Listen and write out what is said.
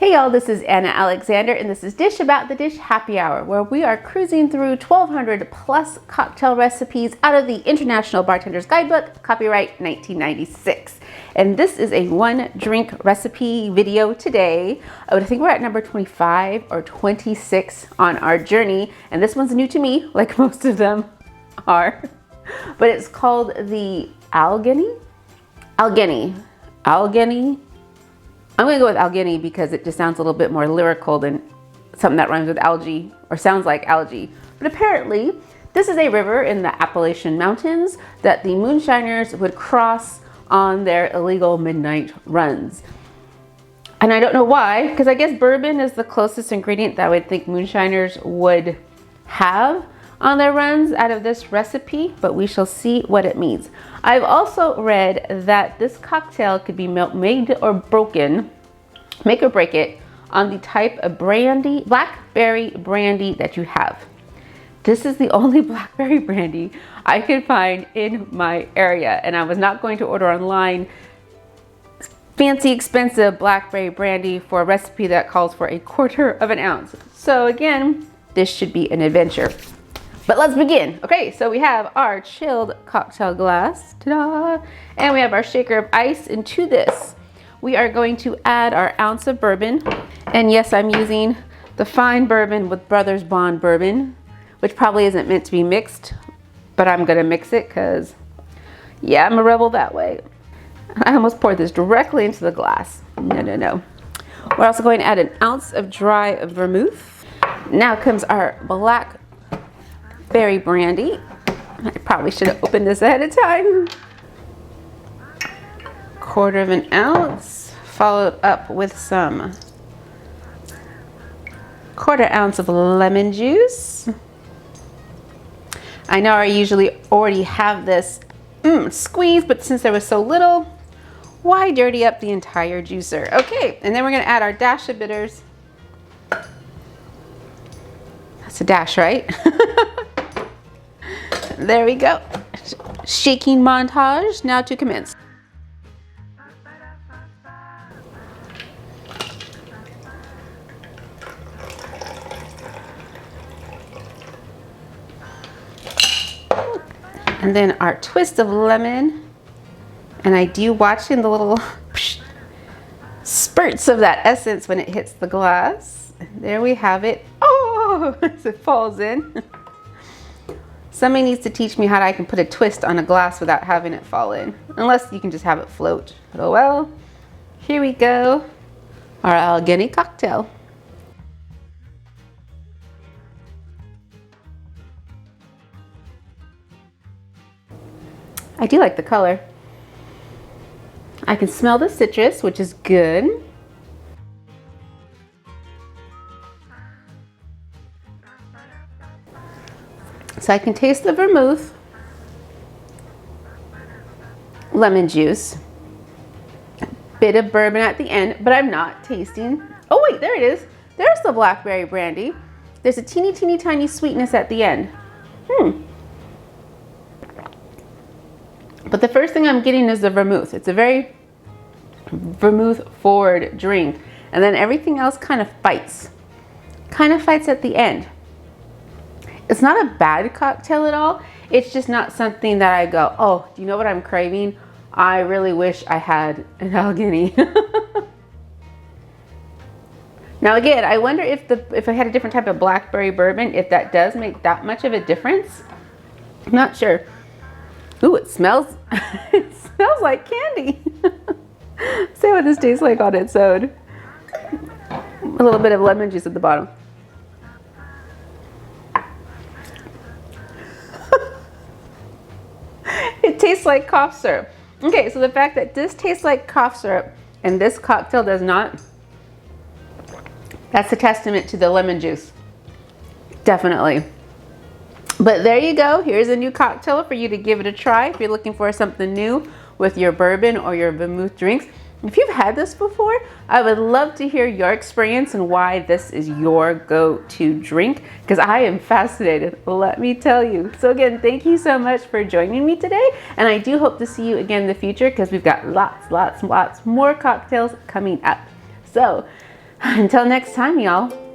Hey y'all, this is Anna Alexander and this is Dish About the Dish Happy Hour, where we are cruising through 1,200 plus cocktail recipes out of the International Bartenders Guidebook, copyright 1996. And this is a one drink recipe video today. I think we're at number 25 or 26 on our journey. And this one's new to me, like most of them are. But it's called the Allgeheny. I'm gonna go with Allgeheny because it just sounds a little bit more lyrical than something that rhymes with algae or sounds like algae. But apparently, this is a river in the Appalachian Mountains that the moonshiners would cross on their illegal midnight runs. And I don't know why, because I guess bourbon is the closest ingredient that I would think moonshiners would have on their runs out of this recipe, but we shall see what it means. I've also read that this cocktail could be made or broken, make or break it, on the type of brandy, blackberry brandy that you have. This is the only blackberry brandy I could find in my area, and I was not going to order online fancy expensive blackberry brandy for a recipe that calls for 1/4 of an ounce. So again, this should be an adventure. But let's begin. Okay, so we have our chilled cocktail glass, ta-da, and we have our shaker of ice. And to this, we are going to add our ounce of bourbon. And yes, I'm using the fine bourbon with Brothers Bond bourbon, which probably isn't meant to be mixed, but I'm gonna mix it because, yeah, I'm a rebel that way. I almost poured this directly into the glass. No. We're also going to add an ounce of dry vermouth. Now comes our blackberry brandy. I probably should have opened this ahead of time. 1/4 of an ounce, followed up with some 1/4 ounce of lemon juice. I know I usually already have this squeezed, but since there was so little, why dirty up the entire juicer? Okay, and then we're gonna add our dash of bitters. That's a dash, right? There we go. Shaking montage now to commence. And then our twist of lemon. And I do watch in the little spurts of that essence when it hits the glass. There we have it. Oh, as it falls in. Somebody needs to teach me how I can put a twist on a glass without having it fall in. Unless you can just have it float. But oh well. Here we go. Our Allgeheny cocktail. I do like the color. I can smell the citrus, which is good. So I can taste the vermouth, lemon juice, bit of bourbon at the end, but I'm not tasting. Oh wait, there it is. There's the blackberry brandy. There's a teeny tiny sweetness at the end. But the first thing I'm getting is the vermouth. It's a very vermouth forward drink. And then everything else kind of fights at the end. It's not a bad cocktail at all. It's just not something that I go, oh, do you know what I'm craving? I really wish I had an Allgeheny. Now again, I wonder if I had a different type of blackberry bourbon, if that does make that much of a difference. I'm not sure. Ooh, it smells, it smells like candy. See what this tastes like on its own. A little bit of lemon juice at the bottom. It tastes like cough syrup. Okay, so the fact that this tastes like cough syrup and this cocktail does not, that's a testament to the lemon juice. Definitely. But there you go. Here's a new cocktail for you to give it a try if you're looking for something new with your bourbon or your vermouth drinks. If you've had this before, I would love to hear your experience and why this is your go-to drink, because I am fascinated, let me tell you. So again, thank you so much for joining me today, and I do hope to see you again in the future because we've got lots more cocktails coming up. So Until next time, y'all.